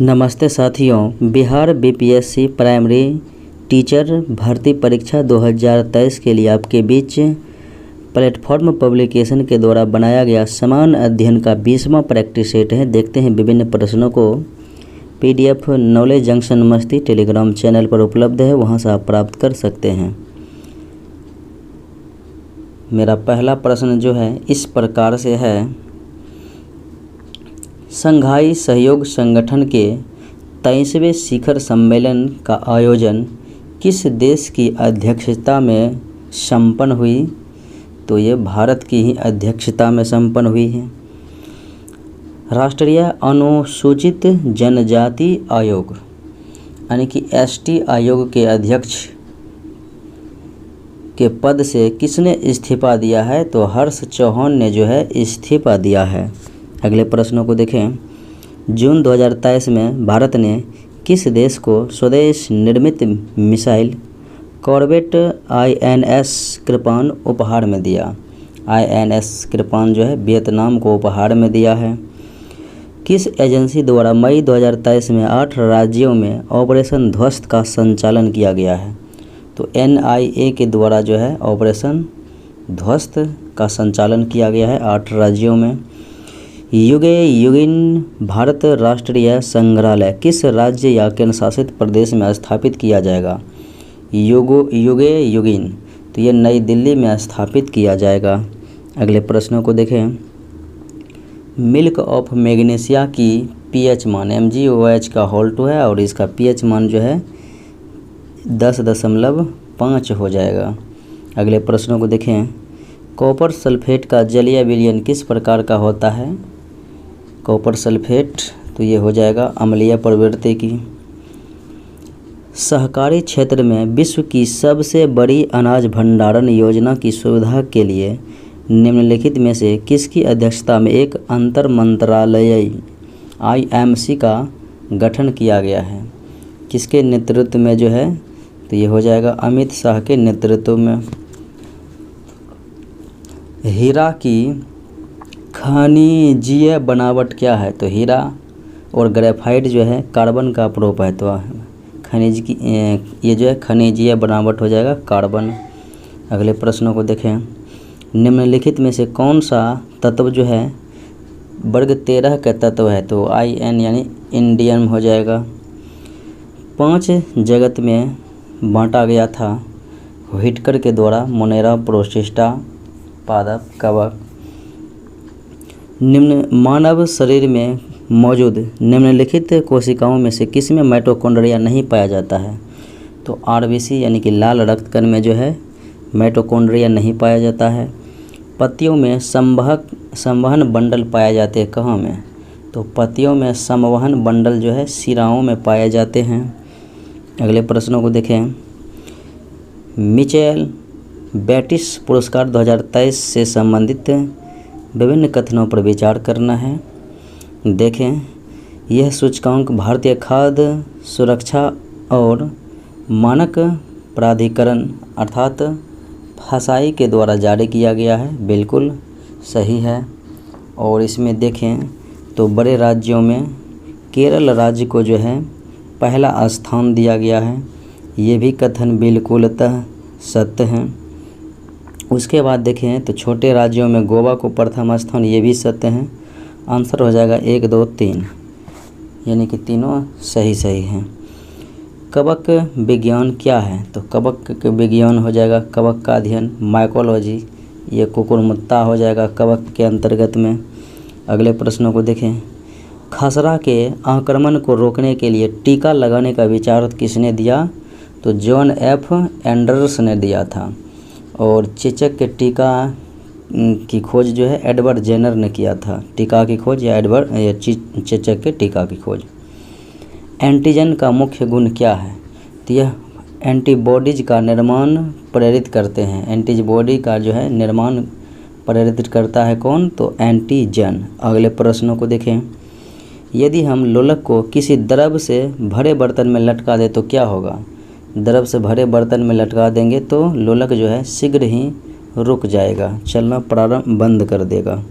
नमस्ते साथियों, Bihar BPSC primary teacher भर्ती परीक्षा 2023 के लिए आपके बीच प्लेटफॉर्म पब्लिकेशन के द्वारा बनाया गया समान अध्ययन का 20वां प्रैक्टिस सेट है। देखते हैं विभिन्न प्रश्नों को। पीडीएफ नॉलेज जंक्शन मस्ती टेलीग्राम चैनल पर उपलब्ध है, वहां से आप प्राप्त कर सकते हैं। मेरा पहला प्रश्न जो है इस प्रकार से है, शंघाई सहयोग संगठन के 23वें शिखर सम्मेलन का आयोजन किस देश की अध्यक्षता में संपन्न हुई? तो ये भारत की ही अध्यक्षता में संपन्न हुई है। राष्ट्रीय अनुसूचित जनजाति आयोग यानी कि एसटी आयोग के अध्यक्ष के पद से किसने इस्तीफा दिया है? तो हर्ष चौहान ने जो है इस्तीफा दिया है। अगले प्रश्नों को देखें। जून 2023 में भारत ने किस देश को स्वदेश निर्मित मिसाइल कॉर्वेट INS कृपान उपहार में दिया? INS कृपान जो है वियतनाम को उपहार में दिया है। किस एजेंसी द्वारा मई 2023 में 8 राज्यों में ऑपरेशन ध्वस्त का संचालन किया गया है? तो NIA के द्वारा जो है ऑपरेशन ध्वस्त का संचालन किया गया है 8 राज्यों में। युगे युगिन भारत राष्ट्रीय संग्रहालय किस राज्य या केंद्र शासित प्रदेश में स्थापित किया जाएगा? युगे युगिन तो ये नई दिल्ली में स्थापित किया जाएगा। अगले प्रश्नों को देखें। मिल्क ऑफ मैग्नीशिया की pH मान MgOH का होल 2 है और इसका pH मान जो है 10.5 हो जाएगा। अगले प्रश्नों को देखें। कॉपर सल्फेट का जलीय विलयन किस प्रकार का होता है? कॉपर सल्फेट तो ये हो जाएगा अम्लीय प्रवृत्ति की। सहकारी क्षेत्र में विश्व की सबसे बड़ी अनाज भंडारण योजना की सुविधा के लिए निम्नलिखित में से किसकी अध्यक्षता में एक अंतर मंत्रालयीय IMC का गठन किया गया है? किसके नेतृत्व में जो है? तो ये हो जाएगा अमित शाह के नेतृत्व में। हीरा की खनिजीय बनावट क्या है? तो हीरा और ग्रेफाइट जो है कार्बन का प्रूफ है, तो खनिज की ये जो है खनिजीय बनावट हो जाएगा कार्बन। अगले प्रश्नों को देखें। निम्नलिखित में से कौन सा तत्व जो है वर्ग 13 का तत्व है? तो IN यानी इंडियम हो जाएगा। 5 जगत में बांटा गया था व्हिटकर के द्वारा मोनेरा, प्रोस्टिस्टा, पादप, कवक। निम्न मानव शरीर में मौजूद निम्नलिखित कोशिकाओं में से किस में माइटोकॉन्ड्रिया नहीं पाया जाता है? तो RBC यानी कि लाल रक्तकण में जो है माइटोकॉन्ड्रिया नहीं पाया जाता है। पत्तियों में संवहन बंडल पाए जाते हैं कहाँ में? तो पत्तियों में संवहन बंडल जो है शिराओं में पाए जाते हैं। अगले प्रश्नों को देखें। मिचेल बेटिस पुरस्कार 2023 से संबंधित विभिन्न कथनों पर विचार करना है। देखें, यह सूचकांक भारतीय खाद्य सुरक्षा और मानक प्राधिकरण अर्थात FSSAI के द्वारा जारी किया गया है, बिल्कुल सही है। और इसमें देखें तो बड़े राज्यों में केरल राज्य को जो है पहला स्थान दिया गया है, ये भी कथन बिल्कुलतः सत्य हैं। उसके बाद देखें तो छोटे राज्यों में गोवा को प्रथम स्थान, ये भी सत्य हैं। आंसर हो जाएगा 1, 2, 3 यानी कि तीनों सही हैं। कवक विज्ञान क्या है? तो कवक विज्ञान हो जाएगा कवक का अध्ययन, माइकोलॉजी, ये कुकुरमुत्ता हो जाएगा कवक के अंतर्गत में। अगले प्रश्नों को देखें। खसरा के आक्रमण को रोकने के लिए टीका लगाने का विचार किसने दिया? तो जॉन F एंडर्स ने दिया था। और चेचक के टीका की खोज जो है एडवर्ड जेनर ने किया था। टीका की खोज या चेचक के टीका की खोज। एंटीजन का मुख्य गुण क्या है? तो यह एंटीबॉडीज का निर्माण प्रेरित करते हैं। एंटीबॉडी का जो है निर्माण प्रेरित करता है कौन? तो एंटीजन। अगले प्रश्नों को देखें। यदि हम लोलक को किसी द्रव से भरे बर्तन में लटका दें तो क्या होगा? द्रव से भरे बर्तन में लटका देंगे तो लोलक जो है शीघ्र ही रुक जाएगा, चलना प्रारंभ बंद कर देगा।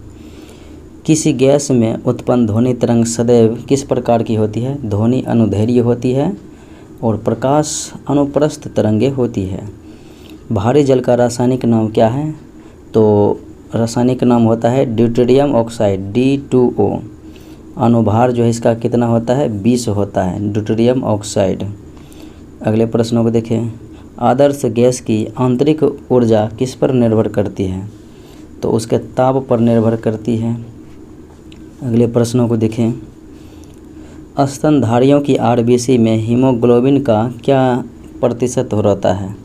किसी गैस में उत्पन्न ध्वनि तरंग सदैव किस प्रकार की होती है? ध्वनि अनुदैर्घ्य होती है और प्रकाश अनुप्रस्थ तरंगे होती है। भारी जल का रासायनिक नाम क्या है? तो रासायनिक नाम होता है ड्यूटेरियम ऑक्साइड D2O। अनुभार जो है इसका कितना होता है? 20 होता है ड्यूटेरियम ऑक्साइड। अगले प्रश्नों को देखें। आदर्श गैस की आंतरिक ऊर्जा किस पर निर्भर करती है? तो उसके ताप पर निर्भर करती है। अगले प्रश्नों को देखें। स्तनधारियों की RBC में हीमोग्लोबिन का क्या प्रतिशत रहता है?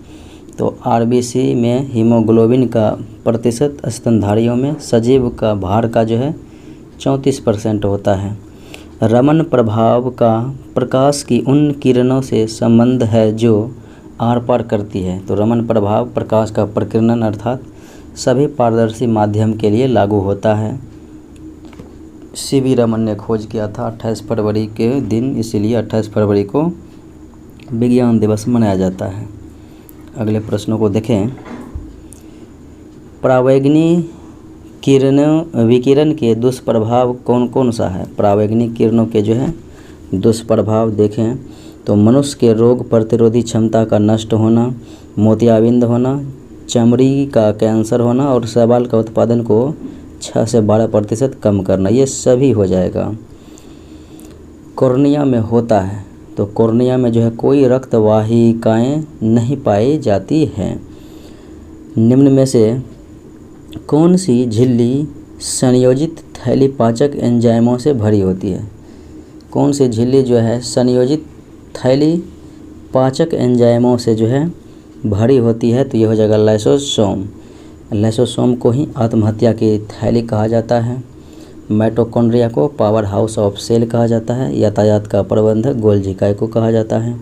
तो RBC में हीमोग्लोबिन का प्रतिशत स्तनधारियों में सजीव का भार का जो है 34% होता है। रमन प्रभाव का प्रकाश की उन किरणों से संबंध है जो आर पार करती है। तो रमन प्रभाव प्रकाश का प्रकीर्णन अर्थात सभी पारदर्शी माध्यम के लिए लागू होता है। CV रमन ने खोज किया था 28 फरवरी के दिन, इसीलिए 28 फरवरी को विज्ञान दिवस मनाया जाता है। अगले प्रश्नों को देखें। परावैंगनी विकिरण के दुष्प्रभाव कौन कौन सा है? परावैंगनिक किरणों के जो है दुष्प्रभाव देखें तो मनुष्य के रोग प्रतिरोधी क्षमता का नष्ट होना, मोतियाबिंद होना, चमड़ी का कैंसर होना और शैवाल का उत्पादन को 6 से 12% कम करना, ये सभी हो जाएगा। कॉर्निया में होता है, तो कॉर्निया में जो है कोई रक्त वाहिकाएँ नहीं पाई जाती हैं। निम्न में से कौन सी झिल्ली संयोजित थैली पाचक एंजाइमों से भरी होती है? कौन सी झिल्ली जो है संयोजित थैली पाचक एंजाइमों से जो है भरी होती है? तो ये हो जाएगा लाइसोसोम। लाइसोसोम को ही आत्महत्या की थैली कहा जाता है। माइटोकॉन्ड्रिया को पावर हाउस ऑफ सेल कहा जाता है। यातायात का प्रबंधक गोल्जी काय को कहा जाता है।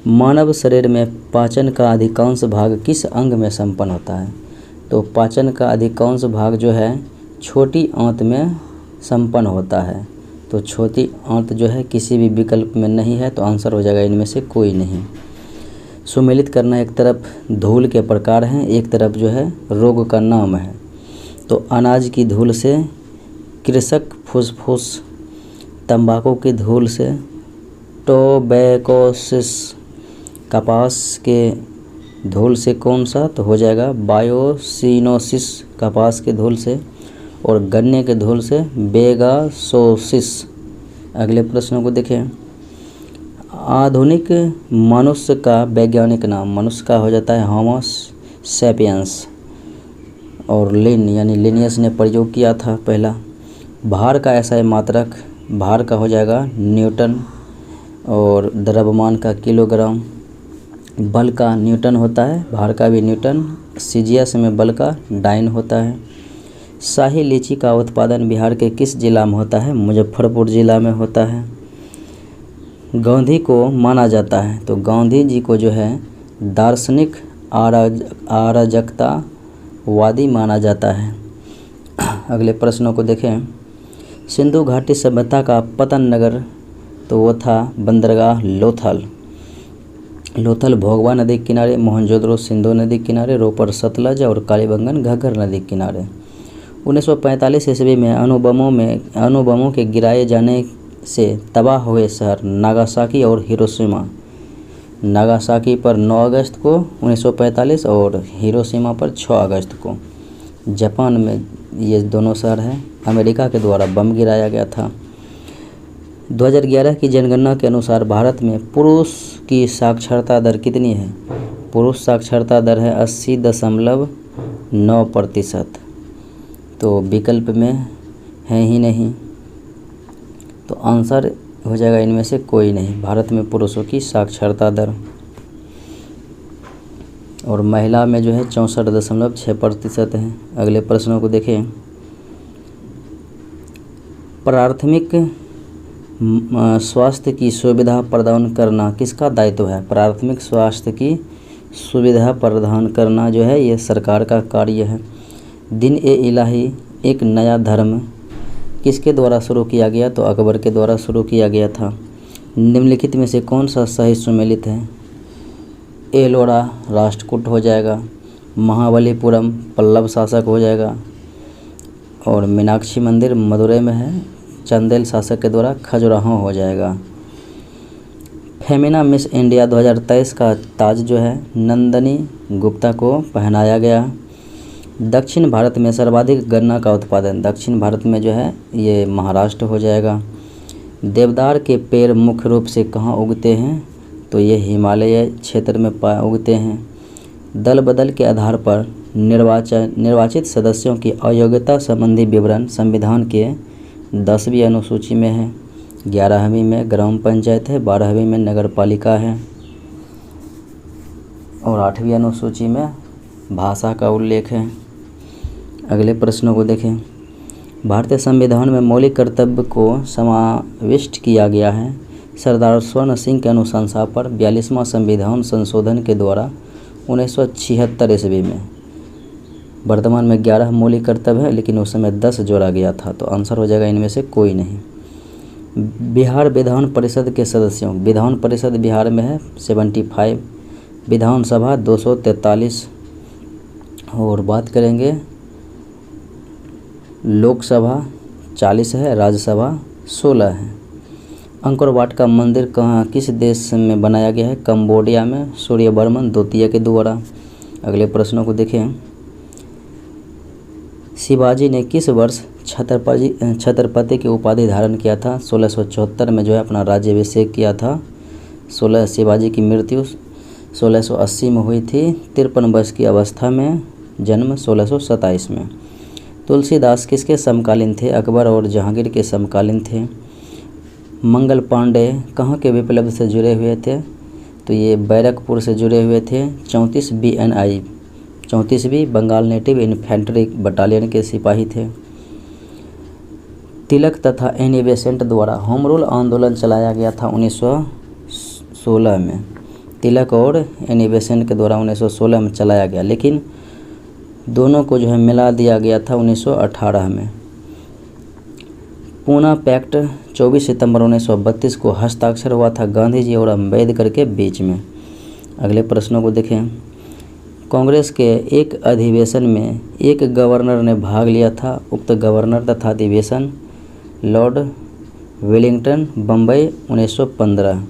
मानव शरीर में पाचन का अधिकांश भाग किस अंग में संपन्न होता है? तो पाचन का अधिकांश भाग जो है छोटी आंत में संपन्न होता है। तो छोटी आंत जो है किसी भी विकल्प में नहीं है, तो आंसर हो जाएगा इनमें से कोई नहीं। सुमेलित करना एक तरफ धूल के प्रकार हैं, एक तरफ जो है रोग का नाम है। तो अनाज की धूल से कृषक फुसफुस, तंबाकू की धूल से टोबैकोसिस, कपास के धूल से कौन सा? तो हो जाएगा बायोसिनोसिस कपास के धूल से, और गन्ने के धूल से बेगासोसिस। अगले प्रश्नों को देखें। आधुनिक मनुष्य का वैज्ञानिक नाम? मनुष्य का हो जाता है होमो सैपियंस, और लिन यानी लिनियस ने प्रयोग किया था पहला। भार का SI मात्रक? भार का हो जाएगा न्यूटन, और द्रव्यमान का किलोग्राम। बल का न्यूटन होता है, भार का भी न्यूटन। CGS में बल का डाइन होता है। शाही लीची का उत्पादन बिहार के किस जिला में होता है? मुजफ्फरपुर जिला में होता है। गांधी को माना जाता है, तो गांधी जी को जो है दार्शनिक अराजकतावादी माना जाता है। अगले प्रश्नों को देखें। सिंधु घाटी सभ्यता का पतन नगर? तो वो था बंदरगाह लोथल। लोथल भोगवा नदी के किनारे, मोहनजोदड़ो सिंधु नदी के किनारे, रोपर सतलज और कालीबंगन घग्गर नदी के किनारे। 1945 ईस्वी में अणुबमों के गिराए जाने से तबाह हुए शहर नागासाकी और हिरोशिमा। नागासाकी पर 9 अगस्त को 1945 और हिरोशिमा पर 6 अगस्त को। जापान में ये दोनों शहर हैं। अमेरिका के द्वारा बम गिराया गया था। 2011 की जनगणना के अनुसार भारत में पुरुष की साक्षरता दर कितनी है? पुरुष साक्षरता दर है 80.9%। तो विकल्प में है ही नहीं, तो आंसर हो जाएगा इनमें से कोई नहीं। भारत में पुरुषों की साक्षरता दर, और महिला में जो है 64.6% है। अगले प्रश्नों को देखें। प्राथमिक स्वास्थ्य की सुविधा प्रदान करना किसका दायित्व है? प्राथमिक स्वास्थ्य की सुविधा प्रदान करना जो है ये सरकार का कार्य है। दिन ए इलाही एक नया धर्म किसके द्वारा शुरू किया गया? तो अकबर के द्वारा शुरू किया गया था। निम्नलिखित में से कौन सा सही सुमेलित है? एलोरा राष्ट्रकूट हो जाएगा। महाबलीपुरम पल्लव शासक हो जाएगा। और मीनाक्षी मंदिर मदुरई में है, चंदेल शासक के द्वारा खजुराहो हो जाएगा। फेमिना मिस इंडिया 2023 का ताज जो है नंदनी गुप्ता को पहनाया गया। दक्षिण भारत में सर्वाधिक गन्ना का उत्पादन दक्षिण भारत में जो है ये महाराष्ट्र हो जाएगा। देवदार के पेड़ मुख्य रूप से कहाँ उगते हैं, तो ये हिमालय क्षेत्र में उगते हैं। दल बदल के आधार पर निर्वाचित सदस्यों की अयोग्यता संबंधी विवरण संविधान के 10वीं अनुसूची में है। 11वीं में ग्राम पंचायत है, 12वीं में नगर पालिका है और 8वीं अनुसूची में भाषा का उल्लेख है। अगले प्रश्नों को देखें। भारतीय संविधान में मौलिक कर्तव्य को समाविष्ट किया गया है। सरदार स्वर्ण सिंह के अनुशंसा पर 42वां संविधान संशोधन के द्वारा 1976 ईस्वी में, वर्तमान में 11 मौलिक कर्तव्य है लेकिन उस समय 10 जोड़ा गया था, तो आंसर हो जाएगा इनमें से कोई नहीं। बिहार विधान परिषद के सदस्यों, विधान परिषद बिहार में है 75, विधानसभा 243 और बात करेंगे लोकसभा 40 है, राज्यसभा 16 है। अंकोर वाट का मंदिर कहाँ किस देश में बनाया गया है, कंबोडिया में सूर्यवर्मन द्वितीय के द्वारा। अगले प्रश्नों को देखें। शिवाजी ने किस वर्ष छत्रपति की उपाधि धारण किया था, 1674 में जो है अपना राज्याभिषेक किया था। 16 शिवाजी की मृत्यु 1680 में हुई थी, 53 वर्ष की अवस्था में जन्म 1627 में। तुलसीदास किसके समकालीन थे, अकबर और जहांगीर के समकालीन थे। मंगल पांडे कहाँ के विप्लव से जुड़े हुए थे, तो ये बैरकपुर से जुड़े हुए थे। 34 BNI 34वीं बंगाल नेटिव इन्फेंट्री बटालियन के सिपाही थे। तिलक तथा एनी बेसेंट द्वारा होम रूल आंदोलन चलाया गया था 1916 में। तिलक और एनी बेसेंट के द्वारा 1916 में चलाया गया, लेकिन दोनों को जो है मिला दिया गया था 1918 में। पूना पैक्ट 24 सितंबर 1932 को हस्ताक्षर हुआ था गांधी जी और अम्बेडकर के बीच में। अगले प्रश्नों को देखें। कांग्रेस के एक अधिवेशन में एक गवर्नर ने भाग लिया था। उक्त गवर्नर तथा अधिवेशन लॉर्ड वेलिंगटन, बम्बई 1915।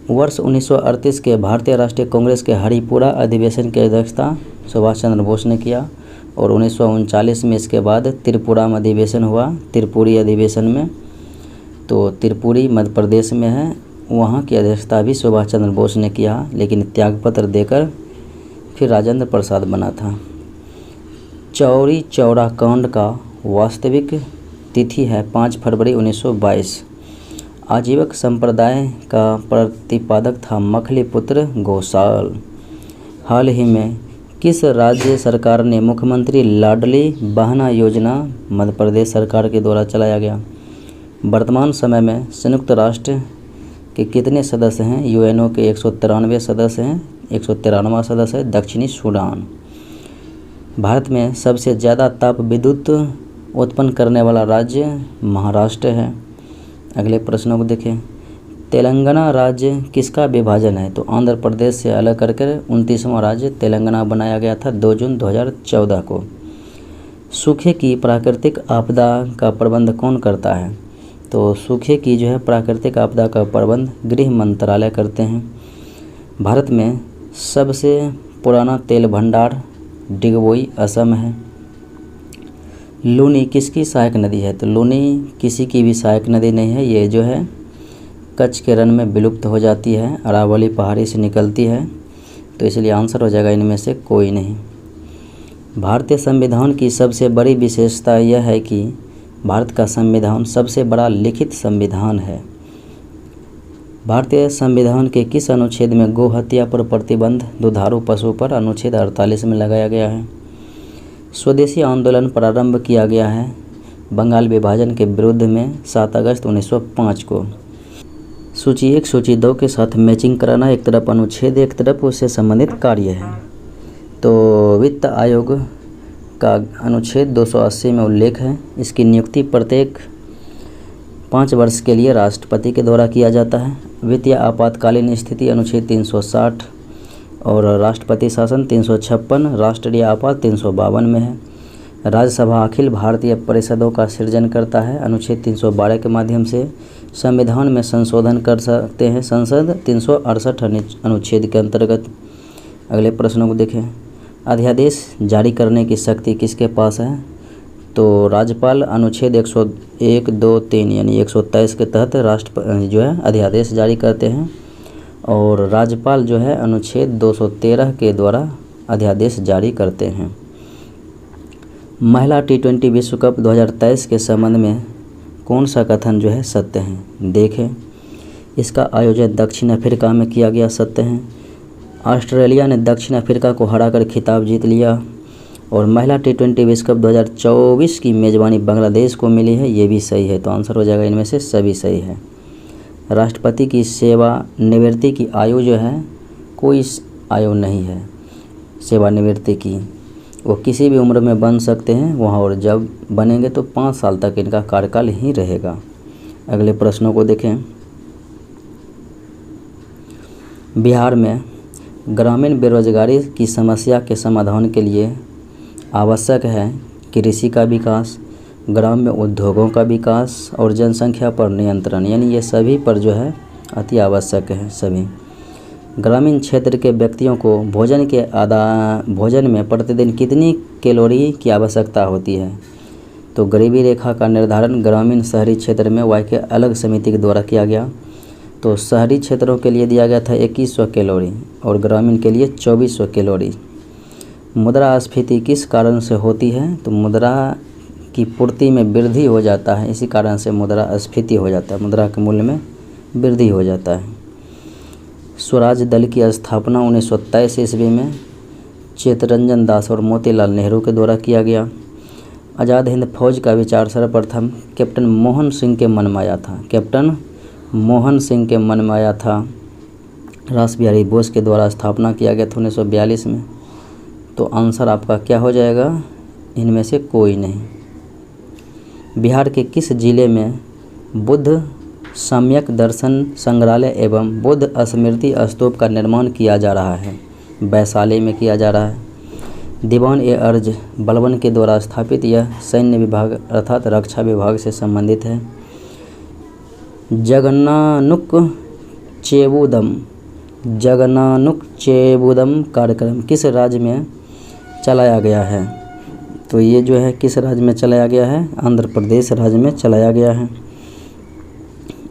वर्ष 1938 के भारतीय राष्ट्रीय कांग्रेस के हरिपुरा अधिवेशन की अध्यक्षता सुभाष चंद्र बोस ने किया और 1939 में इसके बाद त्रिपुरा में अधिवेशन हुआ, त्रिपुरी अधिवेशन में। तो त्रिपुरी मध्य प्रदेश में है, वहाँ की अध्यक्षता भी सुभाष चंद्र बोस ने किया, लेकिन त्यागपत्र देकर फिर राजेंद्र प्रसाद बना था। चौरी चौरा कांड का वास्तविक तिथि है 5 फरवरी 1922। आजीवक संप्रदाय का प्रतिपादक था मखलीपुत्र घोषाल। हाल ही में किस राज्य सरकार ने मुख्यमंत्री लाडली बहना योजना मध्य प्रदेश सरकार के द्वारा चलाया गया। वर्तमान समय में संयुक्त राष्ट्र के कितने सदस्य हैं, UNO के 193 सदस्य हैं, 193वां सदस्य है दक्षिणी सूडान। भारत में सबसे ज़्यादा ताप विद्युत उत्पन्न करने वाला राज्य महाराष्ट्र है। अगले प्रश्नों को देखें। तेलंगाना राज्य किसका विभाजन है, तो आंध्र प्रदेश से अलग करके 29वां राज्य तेलंगाना बनाया गया था 2 जून 2014 को। सूखे की प्राकृतिक आपदा का प्रबंध कौन करता है, तो सूखे की जो है प्राकृतिक आपदा का प्रबंध गृह मंत्रालय करते हैं। भारत में सबसे पुराना तेल भंडार डिगबोई असम है। लूनी किसकी सहायक नदी है, तो लूनी किसी की भी सहायक नदी नहीं है, ये जो है कच्छ के रण में विलुप्त हो जाती है, अरावली पहाड़ी से निकलती है, तो इसलिए आंसर हो जाएगा इनमें से कोई नहीं। भारतीय संविधान की सबसे बड़ी विशेषता यह है कि भारत का संविधान सबसे बड़ा लिखित संविधान है। भारतीय संविधान के किस अनुच्छेद में गौ हत्या पर प्रतिबंध दुधारू पशु पर अनुच्छेद 48 में लगाया गया है। स्वदेशी आंदोलन प्रारंभ किया गया है बंगाल विभाजन के विरुद्ध में 7 अगस्त 1905 को। सूची 1 सूची 2 के साथ मैचिंग कराना, एक तरफ अनुच्छेद एक तरफ उससे संबंधित कार्य है। तो वित्त आयोग का अनुच्छेद 280 में उल्लेख है। इसकी नियुक्ति प्रत्येक 5 वर्ष के लिए राष्ट्रपति के द्वारा किया जाता है। वित्तीय आपातकालीन स्थिति अनुच्छेद 360 और राष्ट्रपति शासन 356, राष्ट्रीय आपात 352 में है। राज्यसभा अखिल भारतीय परिषदों का सृजन करता है। अनुच्छेद 312 के माध्यम से संविधान में संशोधन कर सकते हैं संसद 368 अनुच्छेद के अंतर्गत। अगले प्रश्नों को देखें। अध्यादेश जारी करने की शक्ति किसके पास है? तो राज्यपाल अनुच्छेद 101, 2, 3 यानी 123 के तहत राष्ट्रपति जो है अध्यादेश जारी करते हैं और राज्यपाल जो है अनुच्छेद 213 के द्वारा अध्यादेश जारी करते हैं। महिला T20 विश्व कप 2023 के संबंध में कौन सा कथन जो है सत्य है? देखें, इसका आयोजन दक्षिण अफ्रीका में किया गया, सत्य है। ऑस्ट्रेलिया ने दक्षिण अफ्रीका को हराकर खिताब जीत लिया और महिला T20 विश्व कप 2024 की मेज़बानी बांग्लादेश को मिली है, ये भी सही है। तो आंसर हो जाएगा इनमें से सभी सही है। राष्ट्रपति की सेवानिवृत्ति की आयु जो है कोई आयु नहीं है सेवानिवृत्ति की, वो किसी भी उम्र में बन सकते हैं वहाँ, और जब बनेंगे तो 5 साल तक इनका कार्यकाल ही रहेगा। अगले प्रश्नों को देखें। बिहार में ग्रामीण बेरोजगारी की समस्या के समाधान के लिए आवश्यक है कृषि का विकास, ग्राम्य उद्योगों का विकास और जनसंख्या पर नियंत्रण, यानी ये सभी पर जो है अति आवश्यक है सभी। ग्रामीण क्षेत्र के व्यक्तियों को भोजन में प्रतिदिन कितनी कैलोरी की आवश्यकता होती है? तो गरीबी रेखा का निर्धारण ग्रामीण शहरी क्षेत्र में वाई के अलग समिति के द्वारा किया गया। तो शहरी क्षेत्रों के लिए दिया गया था 2100 कैलोरी और ग्रामीण के लिए 2400 कैलोरी। मुद्रास्फीति किस कारण से होती है? तो मुद्रा की पूर्ति में वृद्धि हो जाता है, इसी कारण से मुद्रास्फीति हो जाता है, मुद्रा के मूल्य में वृद्धि हो जाता है। स्वराज दल की स्थापना 1923 ईस्वी में चित्तरंजन दास और मोतीलाल नेहरू के द्वारा किया गया। आज़ाद हिंद फौज का विचार सर्वप्रथम कैप्टन मोहन सिंह के मन में आया था, कैप्टन मोहन सिंह के मन में आया था। रास बिहारी बोस के द्वारा स्थापना किया गया था 1942 में। तो आंसर आपका क्या हो जाएगा? इनमें से कोई नहीं। बिहार के किस जिले में बुद्ध सम्यक दर्शन संग्रहालय एवं बुद्ध स्मृति स्तूप का निर्माण किया जा रहा है? वैशाली में किया जा रहा है। दीवान-ए-अर्ज बलबन के द्वारा स्थापित यह सैन्य विभाग अर्थात रक्षा विभाग से संबंधित है। जगन्नानुक चेबुदम कार्यक्रम किस राज्य में चलाया गया है? तो ये जो है किस राज्य में चलाया गया है? आंध्र प्रदेश राज्य में चलाया गया है।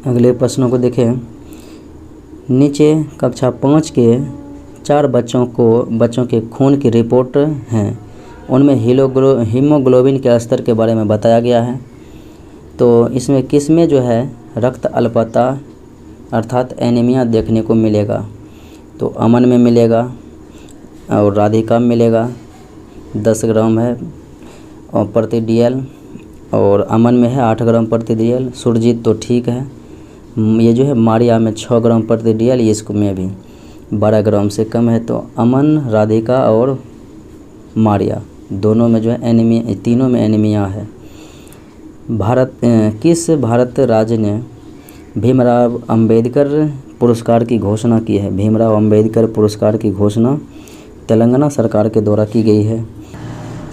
अगले प्रश्नों को देखें। नीचे कक्षा 5 के 4 बच्चों के खून की रिपोर्ट हैं, उनमें हीमोग्लोबिन के स्तर के बारे में बताया गया है। तो इसमें किस में जो है रक्त अल्पता अर्थात एनीमिया देखने को मिलेगा? तो अमन में मिलेगा और राधिका में मिलेगा, 10 ग्राम है और प्रति DL, और अमन में है 8 ग्राम प्रति DL। सुरजीत तो ठीक है। ये जो है मारिया में 6 ग्राम प्रति DL, इसको में भी 12 ग्राम से कम है। तो अमन, राधिका और मारिया दोनों में जो है एनीमिया, तीनों में एनीमिया है। किस भारत राज्य ने भीमराव अंबेडकर पुरस्कार की घोषणा की है? भीमराव अंबेडकर पुरस्कार की घोषणा तेलंगाना सरकार के द्वारा की गई है।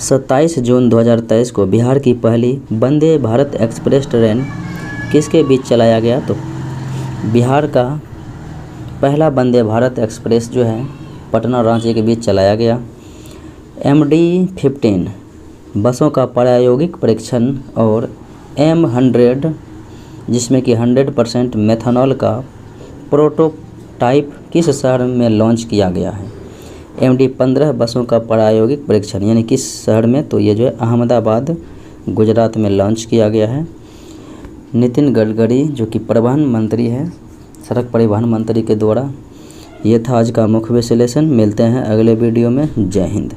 27 जून 2023 को बिहार की पहली वंदे भारत एक्सप्रेस ट्रेन किसके बीच चलाया गया? तो बिहार का पहला वंदे भारत एक्सप्रेस जो है पटना रांची के बीच चलाया गया। MD-15 बसों का प्रायोगिक परीक्षण और M100 जिसमें कि 100% मेथनॉल का प्रोटोटाइप किस शहर में लॉन्च किया गया है? MD-15 बसों का प्रायोगिक परीक्षण यानी किस शहर में? तो ये जो है अहमदाबाद गुजरात में लॉन्च किया गया है। नितिन गडकरी जो कि परिवहन मंत्री है, सड़क परिवहन मंत्री के द्वारा। ये था आज का मुख्य विश्लेषण। मिलते हैं अगले वीडियो में। जय हिंद।